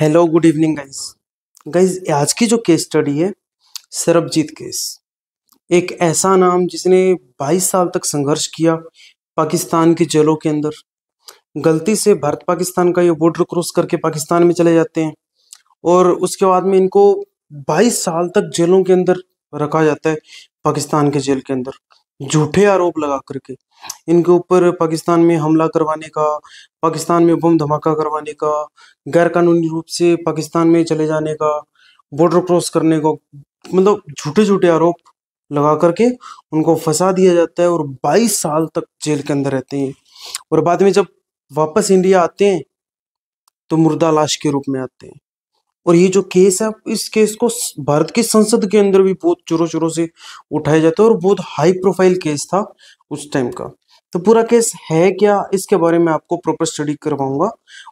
Hello good evening guys. आज की जो केस स्टडी है सरबजीत केस। एक ऐसा नाम जिसने 22 साल तक संघर्ष किया पाकिस्तान की जेलों के अंदर। गलती से भारत पाकिस्तान का ये बॉर्डर क्रॉस करके पाकिस्तान में चले जाते हैं और उसके बाद में इनको 22 साल तक जेलों के अंदर रखा जाता है। पाकिस्तान के जेल के अंदर झूठे आरोप लगा करके इनके ऊपर पाकिस्तान में हमला करवाने का, पाकिस्तान में बम धमाका करवाने का, गैर कानूनी रूप से पाकिस्तान में चले जाने का, बॉर्डर क्रॉस करने को, मतलब झूठे झूठे आरोप लगा करके उनको फंसा दिया जाता है और 22 साल तक जेल के अंदर रहते हैं। और बाद में जब वापस इंडिया आते हैं तो मुर्दा लाश के रूप में आते हैं। और ये जो केस है, इस केस को भारत की संसद के अंदर भी बहुत जोरों शोरों से उठाया जाता है और बहुत हाई प्रोफाइल केस था उस टाइम का। तो पूरा केस है क्या, इसके बारे में आपको प्रॉपर स्टडी करवाऊंगा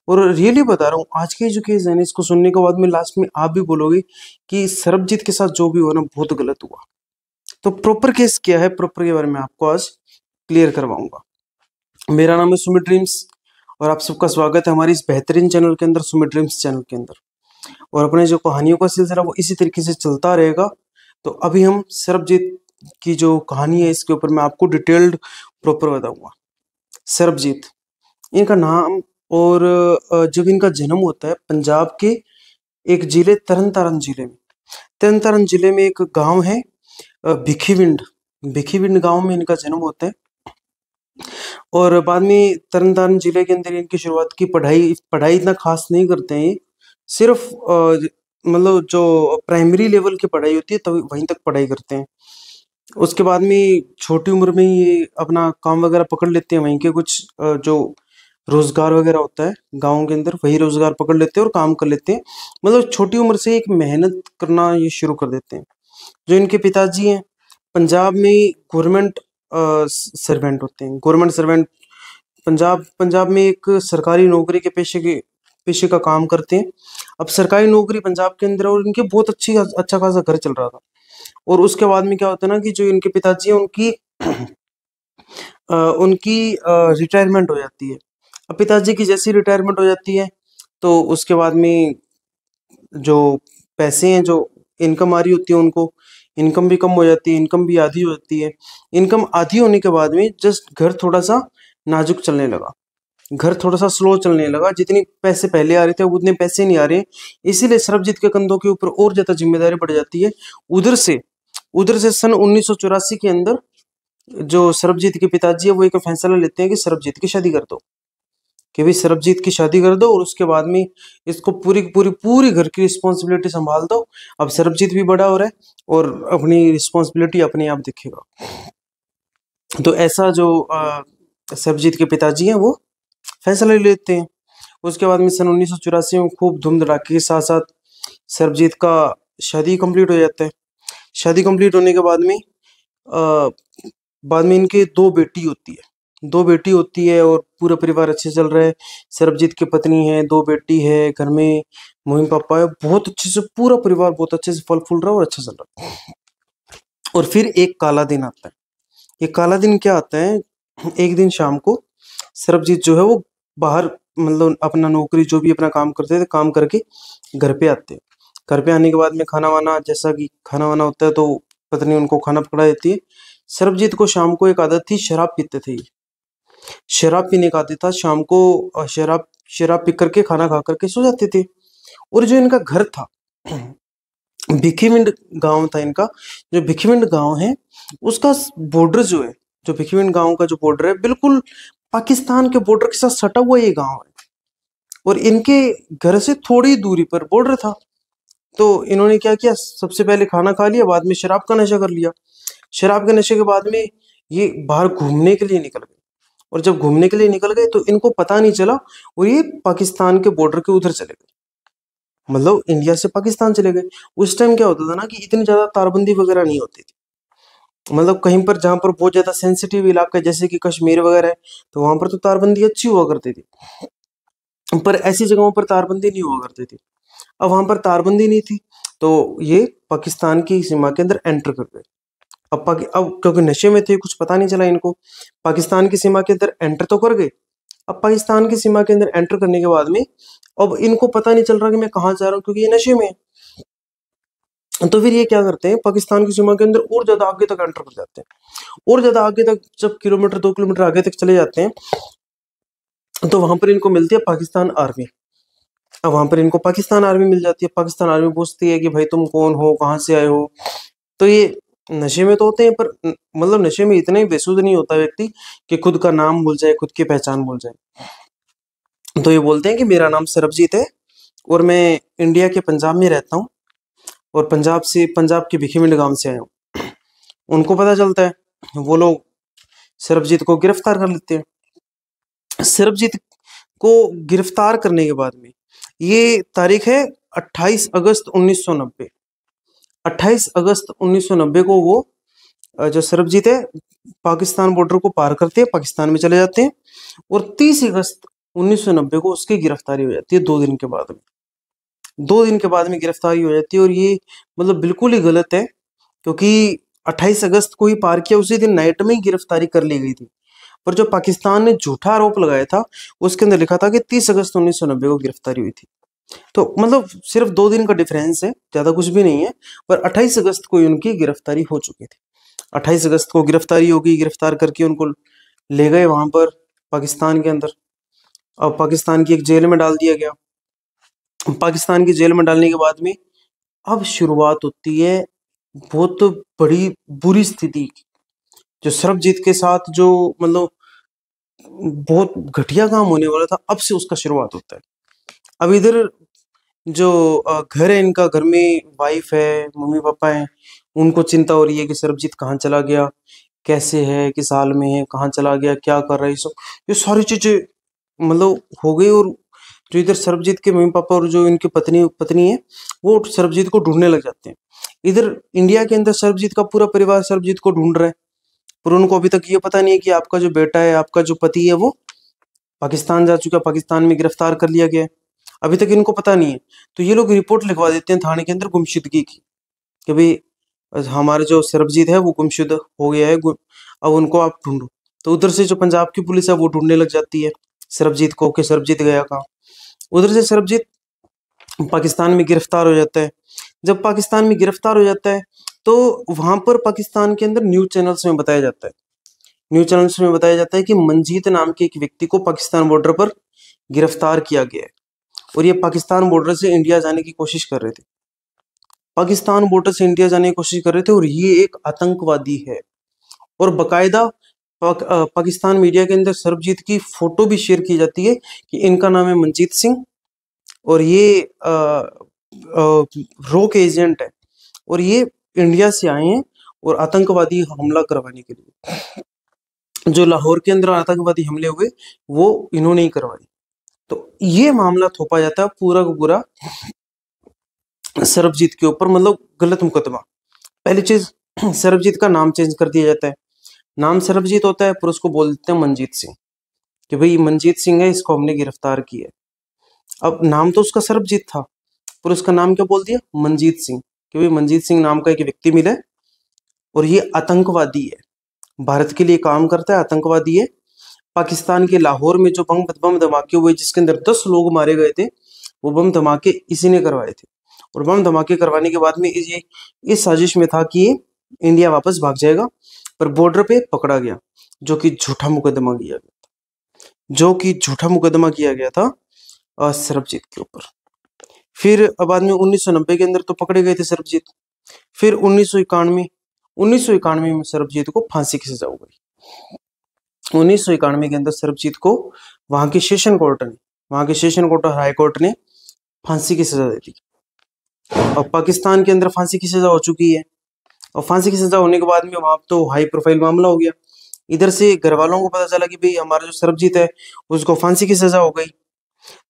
और रियली बता रहा हूँ। आज के जो केस है ना, इसको सुनने के बाद में लास्ट में आप भी बोलोगे कि सरबजीत के साथ जो भी हुआ ना बहुत गलत हुआ। तो प्रॉपर केस क्या है, प्रॉपर के बारे में आपको आज क्लियर करवाऊंगा। मेरा नाम है सुमित ड्रीम्स और आप सबका स्वागत है हमारी इस बेहतरीन चैनल के अंदर, सुमित ड्रीम्स चैनल के अंदर। और अपने जो कहानियों का सिलसिला वो इसी तरीके से चलता रहेगा। तो अभी हम सरबजीत की जो कहानी है इसके ऊपर मैं आपको डिटेल्ड प्रॉपर बताऊंगा। सरबजीत इनका नाम, और जब इनका जन्म होता है पंजाब के एक जिले तरन तारण जिले में। तरन तारण जिले में एक गांव है भिखीविंड। भिखीविंड गांव में इनका जन्म होता है और बाद में तरन तारण जिले के अंदर इनकी शुरुआत की पढ़ाई इतना खास नहीं करते हैं। सिर्फ मतलब जो प्राइमरी लेवल की पढ़ाई होती है तभी वहीं तक पढ़ाई करते हैं। उसके बाद में छोटी उम्र में ये अपना काम वगैरह पकड़ लेते हैं। वहीं के कुछ जो रोजगार वगैरह होता है गाँव के अंदर, वही रोजगार पकड़ लेते हैं और काम कर लेते हैं। मतलब छोटी उम्र से एक मेहनत करना ये शुरू कर देते हैं। जो इनके पिताजी हैं पंजाब में गवर्नमेंट सर्वेंट होते हैं। गवर्नमेंट सर्वेंट पंजाब में एक सरकारी नौकरी के पेशे का काम करते हैं। अब सरकारी नौकरी पंजाब के अंदर और इनके बहुत अच्छा खासा घर चल रहा था। और उसके बाद में क्या होता है ना कि जो इनके पिताजी हैं उनकी रिटायरमेंट हो जाती है। अब पिताजी की जैसी रिटायरमेंट हो जाती है तो उसके बाद में जो पैसे हैं, जो इनकम आ रही होती है उनको, इनकम भी कम हो जाती है, इनकम भी आधी हो जाती है। इनकम आधी होने के बाद में जस्ट घर थोड़ा सा नाजुक चलने लगा, घर थोड़ा सा स्लो चलने लगा। जितनी पैसे पहले आ रहे थे उतने पैसे नहीं आ रहे, इसीलिए सरबजीत के कंधों के ऊपर और ज्यादा जिम्मेदारी बढ़ जाती है। उधर से सन 1984 के अंदर जो सरबजीत के पिताजी है वो एक फैसला लेते हैं कि सरबजीत की शादी कर दो, कि भाई सरबजीत की शादी कर दो और उसके बाद में इसको पूरी घर की रिस्पॉन्सिबिलिटी संभाल दो। अब सरबजीत भी बड़ा हो रहा है और अपनी रिस्पॉन्सिबिलिटी अपने आप दिखेगा। तो ऐसा जो सरबजीत के पिताजी हैं वो फैसला ले लेते हैं। उसके बाद में सन 1984 में खूब धूम धड़ाके के साथ साथ सरबजीत का शादी कंप्लीट हो जाता है। शादी कंप्लीट होने के बाद में इनके दो बेटी होती है और पूरा परिवार अच्छे चल रहा है। सरबजीत की पत्नी है, दो बेटी है, घर में मम्मी पापा है, बहुत अच्छे से पूरा परिवार बहुत अच्छे से फल फूल रहा है और अच्छा चल रहा है। और फिर एक काला दिन आता है। ये काला दिन क्या आता है, एक दिन शाम को सरबजीत जो है वो बाहर, मतलब अपना नौकरी जो भी अपना काम करते थे काम करके घर पे आते हैं। घर पे आने के बाद में खाना वाना, जैसा कि खाना वाना होता है तो पत्नी उनको खाना पकड़ा देती है। सरबजीत को शाम को एक आदत थी, शराब पीते थे। शराब पीने का आदत था शाम को, शराब पी करके खाना खा करके सो जाते थे। और जो इनका घर था भिखीविंड गांव था इनका। जो भिखीविंड गांव है उसका बॉर्डर जो है, जो भिखीविंड गांव का जो बॉर्डर है बिल्कुल पाकिस्तान के बॉर्डर के साथ सटा हुआ ये गांव है। और इनके घर से थोड़ी दूरी पर बॉर्डर था। तो इन्होंने क्या किया, सबसे पहले खाना खा लिया, बाद में शराब का नशा कर लिया। शराब के नशे के बाद में ये बाहर घूमने के लिए निकल गए। और जब घूमने के लिए निकल गए तो इनको पता नहीं चला और ये पाकिस्तान के बॉर्डर के उधर चले गए, मतलब इंडिया से पाकिस्तान चले गए। उस टाइम क्या होता था ना कि इतनी ज्यादा तारबंदी वगैरह नहीं होती थी। मतलब कहीं पर जहां पर बहुत ज्यादा सेंसिटिव इलाका है जैसे कि कश्मीर वगैरह है तो वहां पर तो तारबंदी अच्छी हुआ करती थी, पर ऐसी जगहों पर तारबंदी नहीं हुआ करती थी। अब वहां पर तारबंदी नहीं थी तो ये पाकिस्तान की सीमा के अंदर एंटर कर गए। अब क्योंकि नशे में थे कुछ पता नहीं चला इनको, पाकिस्तान की सीमा के अंदर एंटर तो कर गए। अब पाकिस्तान की सीमा के अंदर एंटर करने के बाद में अब इनको पता नहीं चल रहा कि मैं कहाँ जा रहा हूँ, क्योंकि ये नशे में है। तो फिर ये क्या करते हैं, पाकिस्तान की सीमा के अंदर और ज्यादा आगे तक एंटर कर जाते हैं। और ज्यादा आगे तक जब किलोमीटर 2 किलोमीटर आगे तक चले जाते हैं, तो वहां पर इनको मिलती है पाकिस्तान आर्मी। अब वहां पर इनको पाकिस्तान आर्मी मिल जाती है। पाकिस्तान आर्मी पूछती है कि भाई तुम कौन हो, कहाँ से आए हो। तो ये नशे में तो होते हैं, पर मतलब नशे में इतना ही बेसुध नहीं होता व्यक्ति कि खुद का नाम भूल जाए, खुद की पहचान भूल जाए। तो ये बोलते हैं कि मेरा नाम सरबजीत है और मैं इंडिया के पंजाब में रहता हूँ, और पंजाब के भिखीमिंड गांव से आया हूँ। उनको पता चलता है, वो लोग सरबजीत को गिरफ्तार कर लेते हैं। सरबजीत को गिरफ्तार करने के बाद में, ये तारीख है 28 अगस्त 1990। 28 अगस्त 1990 को वो जो सरबजीत है पाकिस्तान बॉर्डर को पार करते हैं, पाकिस्तान में चले जाते हैं। और 30 अगस्त 1990 को उसकी गिरफ्तारी हो जाती है। 2 दिन के बाद में, 2 दिन के बाद में गिरफ्तारी हो जाती है। और ये मतलब बिल्कुल ही गलत है, क्योंकि 28 अगस्त को ही पार किया, उसी दिन नाइट में ही गिरफ्तारी कर ली गई थी। पर जो पाकिस्तान ने झूठा आरोप लगाया था, उसके अंदर लिखा था कि 30 अगस्त 1990 को गिरफ्तारी हुई थी। तो मतलब सिर्फ 2 दिन का डिफरेंस है, ज्यादा कुछ भी नहीं है। पर 28 अगस्त को ही उनकी गिरफ्तारी हो चुकी थी। 28 अगस्त को गिरफ्तारी होगी, गिरफ्तार करके उनको ले गए वहां पर पाकिस्तान के अंदर। और पाकिस्तान की एक जेल में डाल दिया गया। पाकिस्तान की जेल में डालने के बाद में अब शुरुआत होती है बहुत बड़ी बुरी स्थिति की। जो सरबजीत के साथ जो मतलब बहुत घटिया काम होने वाला था, अब से उसका शुरुआत होता है। अब इधर जो घर है इनका, घर में वाइफ है, मम्मी पापा हैं, उनको चिंता हो रही है कि सरबजीत कहाँ चला गया, कैसे है, किस हाल में है, कहाँ चला गया, क्या कर रहा है, ये सारी चीजें मतलब हो गई। और जो इधर सरबजीत के मम्मी पापा और जो इनकी पत्नी पत्नी है, वो सरबजीत को ढूंढने लग जाते हैं। इधर इंडिया के अंदर सरबजीत का पूरा परिवार सरबजीत को ढूंढ रहा है, पर उनको अभी तक ये पता नहीं है कि आपका जो बेटा है, आपका जो पति है, वो पाकिस्तान जा चुका, पाकिस्तान में गिरफ्तार कर लिया गया है। अभी तक इनको पता नहीं है। तो ये लोग रिपोर्ट लिखवा देते हैं थाने के अंदर गुमशुदगी की, कि भाई हमारा जो सरबजीत है वो गुमशुदा हो गया है, अब उनको आप ढूंढो। तो उधर से जो पंजाब की पुलिस है वो ढूंढने लग जाती है सरबजीत को, कि सरबजीत गया कहाँ। उधर से सरबजीत पाकिस्तान में गिरफ्तार हो जाता है। जब पाकिस्तान में गिरफ्तार हो जाता है, तो वहां पर पाकिस्तान के अंदर न्यूज चैनल्स में बताया जाता है, न्यूज चैनल्स में बताया जाता है कि मंजीत नाम के एक व्यक्ति को पाकिस्तान बॉर्डर पर गिरफ्तार किया गया है, और ये पाकिस्तान बॉर्डर से इंडिया जाने की कोशिश कर रहे थे। पाकिस्तान बॉर्डर से इंडिया जाने की कोशिश कर रहे थे, और ये एक आतंकवादी है। और बकायदा पाकिस्तान मीडिया के अंदर सरबजीत की फोटो भी शेयर की जाती है कि इनका नाम है मंजीत सिंह, और ये रो के एजेंट है, और ये इंडिया से आए हैं और आतंकवादी हमला करवाने के लिए। जो लाहौर के अंदर आतंकवादी हमले हुए, वो इन्होंने ही करवाए। तो ये मामला थोपा जाता है पूरा का पूरा सरबजीत के ऊपर, मतलब गलत मुकदमा। पहली चीज, सरबजीत का नाम चेंज कर दिया जाता है। नाम सरबजीत होता है, पर उसको बोल देते हैं मंजीत सिंह, कि भाई मंजीत सिंह है, इसको हमने गिरफ्तार किया है। अब नाम तो उसका सरबजीत था, पर उसका नाम क्या बोल दिया, मंजीत सिंह, कि भाई मंजीत सिंह नाम का एक व्यक्ति मिला है, और ये आतंकवादी है, भारत के लिए काम करता है, आतंकवादी है। पाकिस्तान के लाहौर में जो बम धमाके हुए, जिसके अंदर 10 लोग मारे गए थे, वो बम धमाके इसी ने करवाए थे। और बम धमाके करवाने के बाद में ये इस साजिश में था कि ये इंडिया वापस भाग जाएगा, पर बॉर्डर पे पकड़ा गया, जो कि झूठा मुकदमा किया गया था, जो कि झूठा मुकदमा किया गया था सरबजीत के ऊपर। फिर बाद में 1990 के अंदर तो पकड़े गए थे सरबजीत। फिर 1991 में सरबजीत को फांसी की सजा हो गई। 1991 के अंदर सरबजीत को वहां के सेशन कोर्ट और हाई कोर्ट ने फांसी की सजा दे दी। और पाकिस्तान के अंदर फांसी की सजा हो चुकी है, और फांसी की सजा होने के बाद में वहां तो हाई प्रोफाइल मामला हो गया। इधर से घर वालों को पता चला कि भाई हमारा जो सरबजीत है उसको फांसी की सजा हो गई।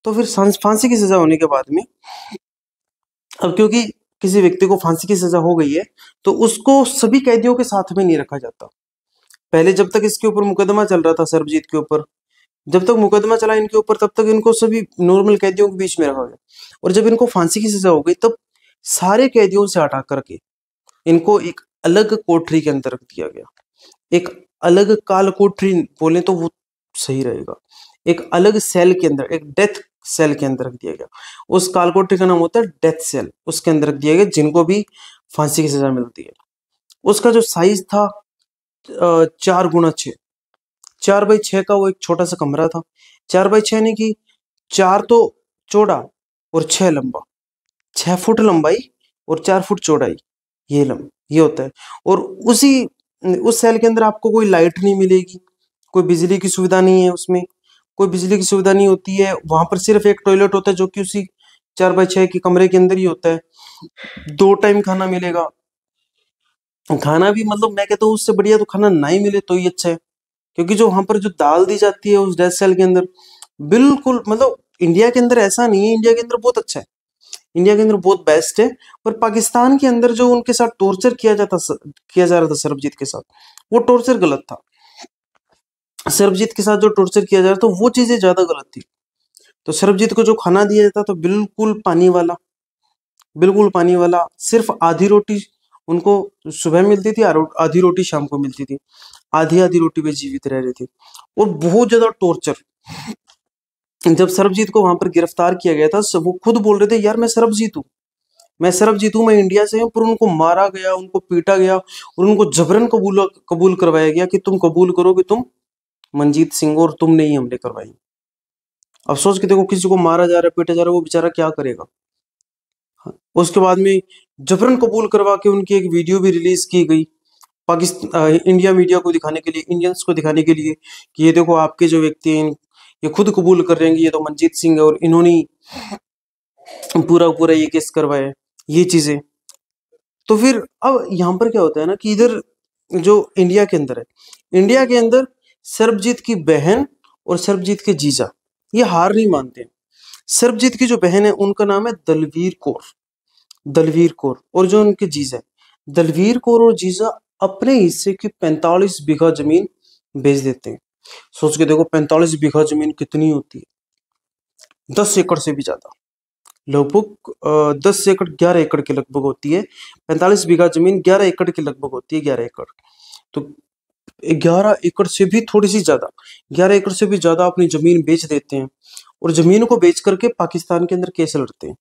तो फिर फांसी की सजा होने के बाद में, अब क्योंकि किसी व्यक्ति को फांसी की सजा हो गई है, तो उसको सभी कैदियों के साथ में नहीं रखा जाता। पहले जब तक इसके ऊपर मुकदमा चल रहा था सरबजीत के ऊपर, जब तक मुकदमा चला इनके ऊपर, तब तक इनको सभी नॉर्मल कैदियों के बीच में रखा गया। और जब इनको फांसी की सजा हो गई, तब सारे कैदियों से हटा करके इनको एक अलग कोठरी के अंदर रख दिया गया। एक अलग काल कोठरी बोले तो वो सही रहेगा। एक अलग सेल के अंदर, एक डेथ सेल के अंदर रख दिया गया। उस कालकोठरी का नाम होता है डेथ सेल, उसके अंदर रख दिया गया, जिनको भी फांसी की सजा मिलती है। उसका जो साइज था 4x6, 4x6 का वो एक छोटा सा कमरा था। 4x6 यानी कि 4 तो चौड़ा और 6 लंबा, 6 फुट लंबाई और 4 फुट चौड़ाई, ये होता है। और उस सेल के अंदर आपको कोई लाइट नहीं मिलेगी, कोई बिजली की सुविधा नहीं है, उसमें कोई बिजली की सुविधा नहीं होती है। वहां पर सिर्फ एक टॉयलेट होता है जो कि उसी 4x6 के कमरे के अंदर ही होता है। 2 टाइम खाना मिलेगा। खाना भी मतलब मैं कहता हूँ उससे बढ़िया तो खाना ना ही मिले तो ही अच्छा है, क्योंकि जो वहां पर जो दाल दी जाती है उस डेथ सेल के अंदर, बिल्कुल मतलब इंडिया के अंदर ऐसा नहीं है, इंडिया के अंदर बहुत अच्छा है, इंडिया के अंदर बहुत बेस्ट है। पर पाकिस्तान के अंदर जो उनके साथ टॉर्चर किया जा रहा था सरबजीत के साथ, वो टॉर्चर गलत था। सरबजीत के साथ जो टॉर्चर किया जा रहा था वो चीजें ज्यादा गलत थी। तो सरबजीत को जो खाना दिया जाता था बिल्कुल पानी वाला, बिल्कुल पानी वाला, सिर्फ आधी रोटी उनको सुबह मिलती थी और आधी रोटी शाम को मिलती थी। आधी आधी रोटी पे जीवित रह रहे थे। और बहुत ज्यादा टॉर्चर। जब सरबजीत को वहां पर गिरफ्तार किया गया था, सब वो खुद बोल रहे थे यार मैं सरबजीत हूँ, मैं सरबजीत हूँ, मैं इंडिया से हूँ। पर उनको मारा गया, उनको पीटा गया और उनको जबरन कबूल करवाया गया कि तुम कबूल करो कि तुम मंजीत सिंह हो और तुमने ही हमले करवाई। अब सोच के देखो, किसी को मारा जा रहा है, पीटा जा रहा है, वो बेचारा क्या करेगा। हाँ, उसके बाद में जबरन कबूल करवा के उनकी एक वीडियो भी रिलीज की गई पाकिस्तान इंडिया मीडिया को दिखाने के लिए, इंडियंस को दिखाने के लिए कि ये देखो आपके जो व्यक्ति हैं ये खुद कबूल कर रहे हैं कि ये तो मंजीत सिंह है और इन्होंने ही पूरा पूरा ये केस करवाया है, ये चीजें। तो फिर अब यहाँ पर क्या होता है ना कि इधर जो इंडिया के अंदर है, इंडिया के अंदर सरबजीत की बहन और सरबजीत के जीजा ये हार नहीं मानते हैं। सरबजीत की जो बहन है उनका नाम है दलवीर कौर, दलवीर कौर, और जो उनके जीजा है, दलवीर कौर और जीजा अपने हिस्से की 45 बीघा जमीन बेच देते हैं। सोच के देखो 45 बीघा जमीन कितनी होती है, 10 एकड़ से भी ज्यादा, लगभग 10 एकड़ 11 एकड़ के लगभग होती है। 45 बीघा जमीन 11 एकड़ के लगभग होती है, 11 एकड़। तो 11 एकड़ से भी थोड़ी सी ज्यादा, 11 एकड़ से भी ज्यादा अपनी जमीन बेच देते हैं और जमीन को बेच करके पाकिस्तान के अंदर केस लड़ते हैं।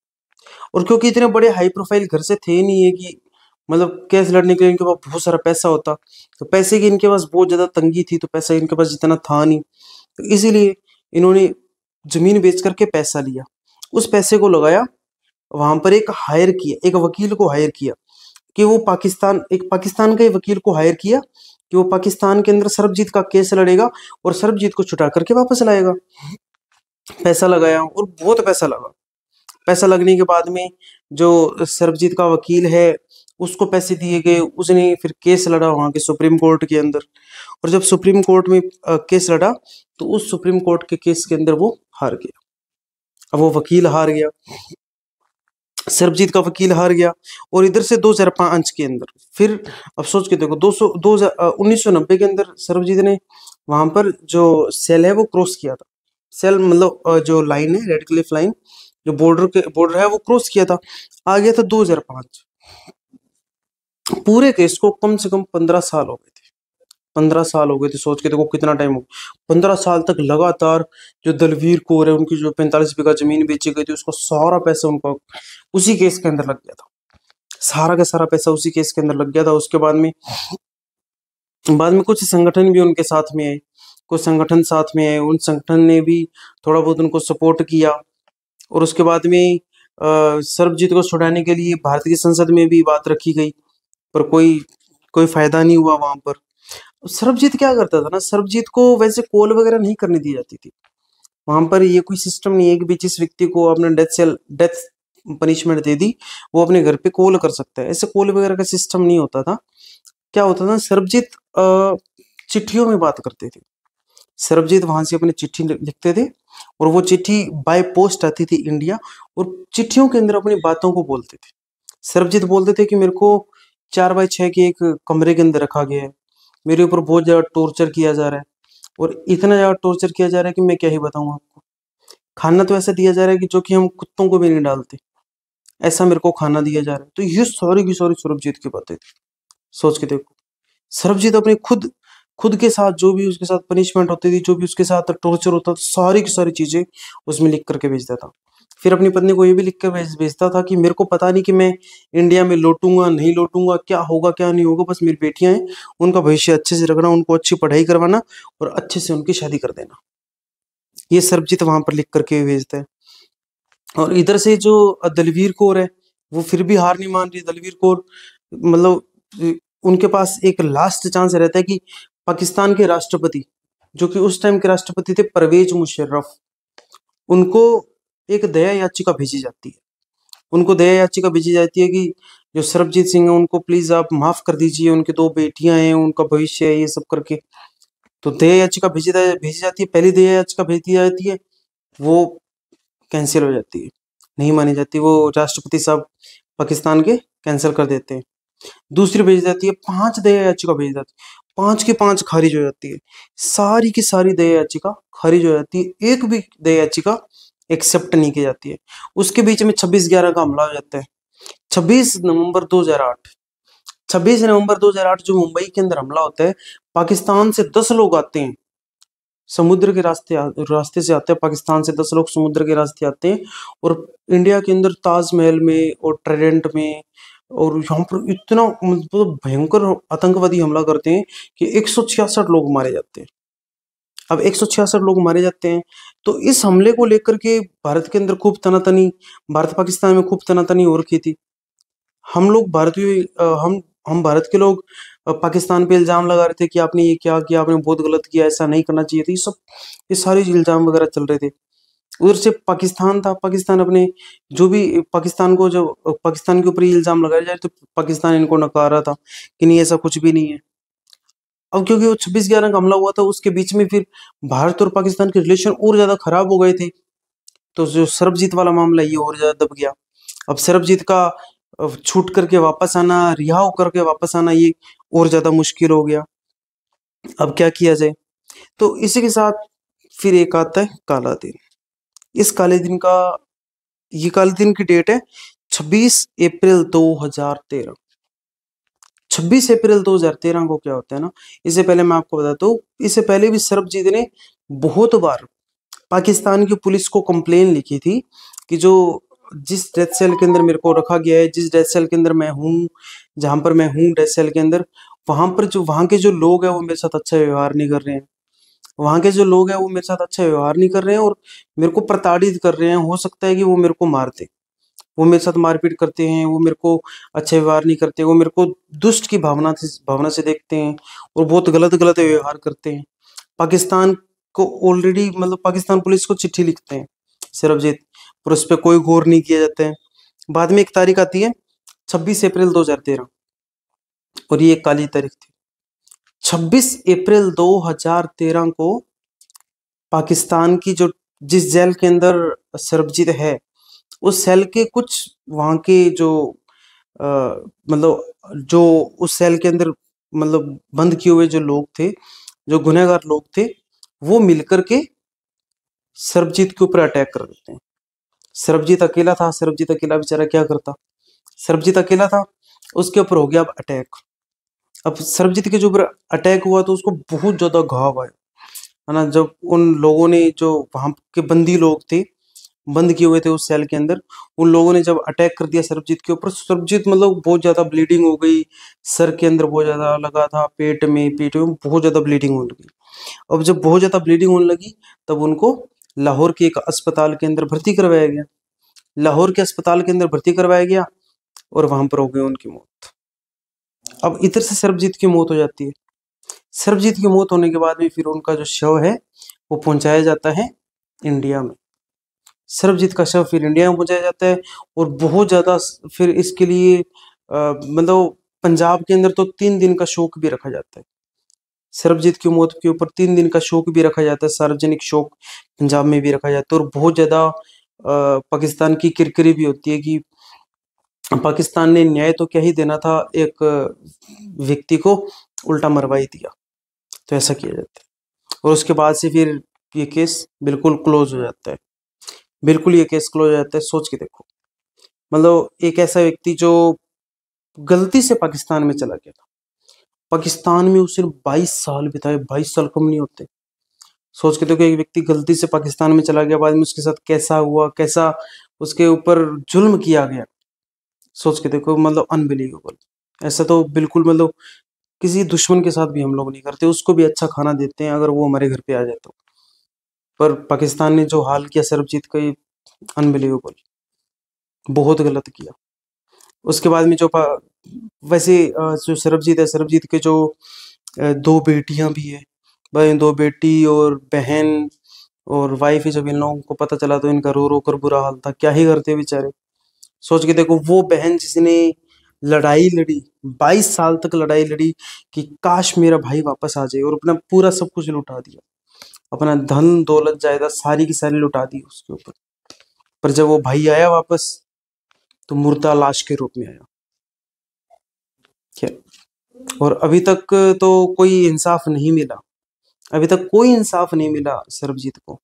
और क्योंकि इतने बड़े हाई प्रोफाइल घर से थे नहीं है कि मतलब केस लड़ने के लिए इनके पास बहुत सारा पैसा होता, तो पैसे की इनके पास बहुत ज्यादा तंगी थी, तो पैसा इनके पास इतना था नहीं, तो इसीलिए इन्होंने जमीन बेच करके पैसा लिया। उस पैसे को लगाया, वहां पर एक वकील को हायर किया कि वो एक पाकिस्तान के वकील को हायर किया कि वो पाकिस्तान के अंदर सरबजीत का केस लड़ेगा और सरबजीत को छुटा करके वापस लाएगा। पैसा लगाया और बहुत पैसा लगा। पैसा लगने के बाद में जो सरबजीत का वकील है उसको पैसे दिए गए, उसने फिर केस लड़ा वहां के सुप्रीम कोर्ट के अंदर। और जब सुप्रीम कोर्ट में केस लड़ा तो उस सुप्रीम कोर्ट के केस के अंदर वो हार गया। अब वो वकील हार गया, सरबजीत का वकील हार गया। और इधर से 2005 के अंदर फिर, अब सोच के देखो, 1990 के अंदर सरबजीत ने वहां पर जो सेल है वो क्रॉस किया था। सेल मतलब जो लाइन है, रेड क्लिफ लाइन, जो बॉर्डर है वो क्रॉस किया था, आ गया था 2005। पूरे केस को कम से कम 15 साल हो गए थे, 15 साल हो गए थे। सोच के देखो कितना टाइम हो गया, 15 साल तक लगातार जो दलवीर कौर है उनकी जो 45 बीघा जमीन बेची गई थी उसका सारा पैसा उनका उसी केस के अंदर लग गया था, सारा का सारा पैसा उसी केस के अंदर लग गया था। उसके बाद में कुछ संगठन भी उनके साथ में आए, कुछ संगठन साथ में आए, उन संगठन ने भी थोड़ा बहुत उनको सपोर्ट किया। और उसके बाद में सरबजीत को छुड़ाने के लिए भारतीय संसद में भी बात रखी गई, पर कोई कोई फायदा नहीं हुआ वहां पर। सरबजीत क्या करता था ना, सरबजीत को वैसे कॉल वगैरह नहीं करने दी जाती थी वहां पर। ये कोई सिस्टम नहीं है कि भी जिस व्यक्ति को आपने डेथ पनिशमेंट दे दी वो अपने घर पे कॉल कर सकता है, ऐसे कॉल वगैरह का सिस्टम नहीं होता था। क्या होता था, सरबजीत चिट्ठियों में बात करते थे। सरबजीत वहां से अपनी चिट्ठी लिखते थे और वो चिट्ठी बाय पोस्ट आती थी इंडिया, और चिट्ठियों के अंदर अपनी बातों को बोलते थे। सरबजीत बोलते थे कि मेरे को 4x6 के एक कमरे के अंदर रखा गया है, मेरे ऊपर बहुत ज्यादा टॉर्चर किया जा रहा है, और इतना ज्यादा टॉर्चर किया जा रहा है कि मैं क्या ही बताऊं आपको। खाना तो ऐसा दिया जा रहा है कि जो कि हम कुत्तों को भी नहीं डालते, ऐसा मेरे को खाना दिया जा रहा है। तो ये सारी की सारी सरबजीत की बातें थी। सोच के देखो, सरबजीत अपनी खुद के साथ जो भी उसके साथ पनिशमेंट होती थी, जो भी उसके साथ टॉर्चर होता था, सारी की सारी चीजें उसमें लिख करके भेजता था। फिर अपनी पत्नी को ये भी लिख कर भेजता था कि मेरे को पता नहीं कि मैं इंडिया में लौटूंगा नहीं लौटूंगा, क्या होगा क्या नहीं होगा, बस मेरी बेटियां हैं, उनका भविष्य अच्छे से रखना, उनको अच्छी पढ़ाई करवाना और अच्छे से उनकी शादी कर देना। ये सरबजीत वहां पर लिख करके भेजता है। और इधर से जो दलवीर कौर है, वो फिर भी हार नहीं मान रही। दलवीर कौर मतलब उनके पास एक लास्ट चांस रहता है कि पाकिस्तान के राष्ट्रपति, जो कि उस टाइम के राष्ट्रपति थे परवेज मुशर्रफ, उनको एक दया याचिका भेजी जाती है। उनको दया याचिका भेजी जाती है कि जो सरबजीत सिंह है उनको प्लीज आप माफ कर दीजिए, उनकी दो बेटियां हैं, उनका भविष्य है, ये सब करके। तो दया याचिका भेजी जाती है। पहली दया याचिका भेजी जाती है, वो कैंसिल हो जाती है, नहीं मानी जाती, वो राष्ट्रपति साहब पाकिस्तान के कैंसिल कर देते हैं। दूसरी भेजी जाती है, 5 दया याचिका भेजी जाती है, 5 की 5 खारिज हो जाती है। सारी की सारी दया याचिका खारिज हो जाती है, एक भी दया याचिका एक्सेप्ट नहीं की जाती है। उसके बीच में 26/11 का हमला हो जाता है। 26 नवंबर 2008, 26 नवंबर 2008 जो मुंबई के अंदर हमला होता है, पाकिस्तान से 10 लोग आते हैं, समुद्र के रास्ते से आते हैं। पाकिस्तान से 10 लोग समुद्र के रास्ते आते हैं और इंडिया के अंदर ताजमहल में और ट्राइडेंट में और यहाँ पर इतना मतलब भयंकर आतंकवादी हमला करते हैं कि 166 लोग मारे जाते हैं। अब 166 लोग मारे जाते हैं, तो इस हमले को लेकर के भारत के अंदर खूब तनातनी, भारत पाकिस्तान में खूब तनातनी हो रखी थी। हम लोग भारतीय हम भारत के लोग पाकिस्तान पे इल्जाम लगा रहे थे कि आपने ये क्या किया, आपने बहुत गलत किया, ऐसा नहीं करना चाहिए था, ये सारे इल्जाम वगैरह चल रहे थे। उधर से पाकिस्तान था, पाकिस्तान अपने जो भी पाकिस्तान को जो पाकिस्तान के ऊपर ये इल्जाम लगाए जा रहे, तो पाकिस्तान इनको नकार रहा था कि नहीं ऐसा कुछ भी नहीं है। अब क्योंकि वो 26/11 का हमला हुआ था, उसके बीच में फिर भारत और पाकिस्तान के रिलेशन और ज्यादा खराब हो गए थे, तो जो सरबजीत वाला मामला ये और ज्यादा दब गया। अब सरबजीत का छूट करके वापस आना, रिहा होकर के वापस आना, ये और ज्यादा मुश्किल हो गया। अब क्या किया जाए, तो इसी के साथ फिर एक आता है काला दिन। इस काले दिन का ये काले दिन की डेट है 26 अप्रैल 2013। 26 अप्रैल 2013 को क्या होता है ना, इससे पहले मैं आपको बताता हूँ, इससे पहले भी सरबजीत ने बहुत बार पाकिस्तान की पुलिस को कंप्लेन लिखी थी कि जो जिस डेथ सेल के अंदर मेरे को रखा गया है, जिस डेथ सेल के अंदर मैं हूँ, जहां पर मैं हूँ डेथ सेल के अंदर, वहां पर जो वहां के जो लोग हैं वो मेरे साथ अच्छा व्यवहार नहीं कर रहे हैं। वहां के जो लोग हैं वो मेरे साथ अच्छा व्यवहार नहीं कर रहे हैं और मेरे को प्रताड़ित कर रहे हैं। हो सकता है कि वो मेरे को मार दे, वो मेरे साथ मारपीट करते हैं, वो मेरे को अच्छा व्यवहार नहीं करते, वो मेरे को दुष्ट की भावना से देखते हैं और बहुत गलत गलत व्यवहार करते हैं। पाकिस्तान को ऑलरेडी मतलब पाकिस्तान पुलिस को चिट्ठी लिखते हैं सरबजीत, पर उस पर कोई गौर नहीं किया जाता है। बाद में एक तारीख आती है 26 अप्रैल 2013, और ये एक काली तारीख थी। 26 अप्रैल 2013 को पाकिस्तान की जो जिस जेल के अंदर सरबजीत है, उस सेल के कुछ वहाँ के जो अ, मतलब जो उस सेल के अंदर मतलब बंद किए हुए जो लोग थे, जो गुनहगार लोग थे, वो मिलकर के सरबजीत के ऊपर अटैक कर देते हैं। सरबजीत अकेला था, सरबजीत अकेला बेचारा क्या करता, सरबजीत अकेला था, उसके ऊपर हो गया अब अटैक। अब सरबजीत के जो ऊपर अटैक हुआ तो उसको बहुत ज्यादा घाव आया, है ना। जब उन लोगों ने जो वहां के बंदी लोग थे, बंद किए हुए थे उस सेल के अंदर, उन लोगों ने जब अटैक कर दिया सरबजीत के ऊपर, सरबजीत मतलब बहुत ज्यादा ब्लीडिंग हो गई, सर के अंदर बहुत ज्यादा लगा था, पेट में बहुत ज्यादा ब्लीडिंग होने लगी। अब जब बहुत ज्यादा ब्लीडिंग होने लगी, तब उनको लाहौर के एक अस्पताल के अंदर भर्ती करवाया गया। लाहौर के अस्पताल के अंदर भर्ती करवाया गया और वहां पर हो गई उनकी मौत। अब इधर से सरबजीत की मौत हो जाती है। सरबजीत की मौत होने के बाद में फिर उनका जो शव है वो पहुंचाया जाता है इंडिया में। सरबजीत का शव फिर इंडिया में पहुंचाया जाता है और बहुत ज्यादा फिर इसके लिए मतलब पंजाब के अंदर तो 3 दिन का शोक भी रखा जाता है। सरबजीत की मौत के ऊपर 3 दिन का शोक भी रखा जाता है, सार्वजनिक शोक पंजाब में भी रखा जाता है। और बहुत ज्यादा पाकिस्तान की किरकिरी भी होती है कि पाकिस्तान ने न्याय तो क्या ही देना था, एक व्यक्ति को उल्टा मरवा ही दिया, तो ऐसा किया जाता है। और उसके बाद से फिर ये केस बिल्कुल क्लोज हो जाता है, बिल्कुल ये केस क्लोज हो जाता है। सोच के देखो, मतलब एक ऐसा व्यक्ति जो गलती से पाकिस्तान में चला गया था, पाकिस्तान में उसने 22 साल बिताए। 22 साल कम नहीं होते। सोच के देखो कि एक व्यक्ति गलती से पाकिस्तान में चला गया, बाद में उसके साथ कैसा हुआ, कैसा उसके ऊपर जुल्म किया गया। सोच के देखो, मतलब अनबिलीवेबल। ऐसा तो बिल्कुल, मतलब किसी दुश्मन के साथ भी हम लोग नहीं करते, उसको भी अच्छा खाना देते हैं अगर वो हमारे घर पे आ जाए तो। पर पाकिस्तान ने जो हाल किया सरबजीत का, ये अनबिलीवेबल, बहुत गलत किया। उसके बाद में वैसे जो सरबजीत है, सरबजीत के जो दो बेटियां भी है भाई, दो बेटी और बहन और वाइफ है। जब इन लोगों को पता चला तो इनका रो रो कर बुरा हाल था। क्या ही करते बेचारे। सोच के देखो, वो बहन जिसने लड़ाई लड़ी, 22 साल तक लड़ाई लड़ी कि काश मेरा भाई वापस आ जाए, और अपना पूरा सब कुछ लुटा दिया, अपना धन दौलत जायदाद सारी की सारी लुटा दी उसके ऊपर। पर जब वो भाई आया वापस, तो मुर्दा लाश के रूप में आया। क्या। और अभी तक तो कोई इंसाफ नहीं मिला। अभी तक कोई इंसाफ नहीं मिला सरबजीत को,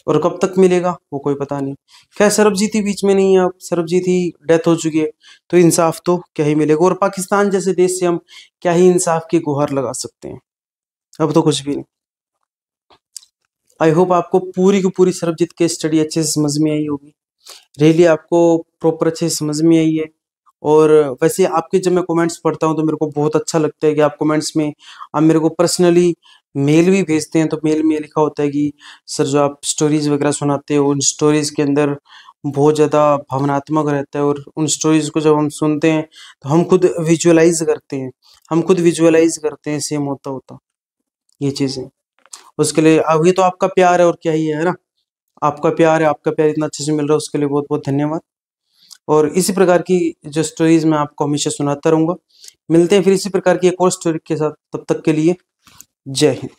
और कब तक मिलेगा वो कोई पता नहीं। खैर, सरबजीत ही बीच में नहीं है, अब सरबजीत ही डेथ हो चुकी है, तो इंसाफ तो क्या ही मिलेगा। और पाकिस्तान जैसे देश से हम क्या ही इंसाफ की गुहार लगा सकते हैं। अब तो कुछ भी नहीं। आई होप आपको पूरी की पूरी सरबजीत की स्टडी अच्छे से समझ में आई होगी। रियली आपको प्रॉपर अच्छे से समझ में आई है। और वैसे आपके जब मैं कमेंट्स पढ़ता हूँ तो मेरे को बहुत अच्छा लगता है कि आप कमेंट्स में आप मेरे को पर्सनली मेल भी भेजते हैं। तो मेल में लिखा होता है कि सर, जो आप स्टोरीज वगैरह सुनाते हो, उन स्टोरीज के अंदर बहुत ज़्यादा भावनात्मक रहता है, और उन स्टोरीज को जब हम सुनते हैं तो हम खुद विजुअलाइज करते हैं। सेम होता होता ये चीज़ें। उसके लिए अब ये तो आपका प्यार है, और क्या ही है ना। आपका प्यार है, आपका प्यार इतना अच्छे से मिल रहा है, उसके लिए बहुत बहुत धन्यवाद। और इसी प्रकार की जो स्टोरीज मैं आपको हमेशा सुनाता रहूंगा। मिलते हैं फिर इसी प्रकार की एक और स्टोरी के साथ, तब तक के लिए जय हिंद।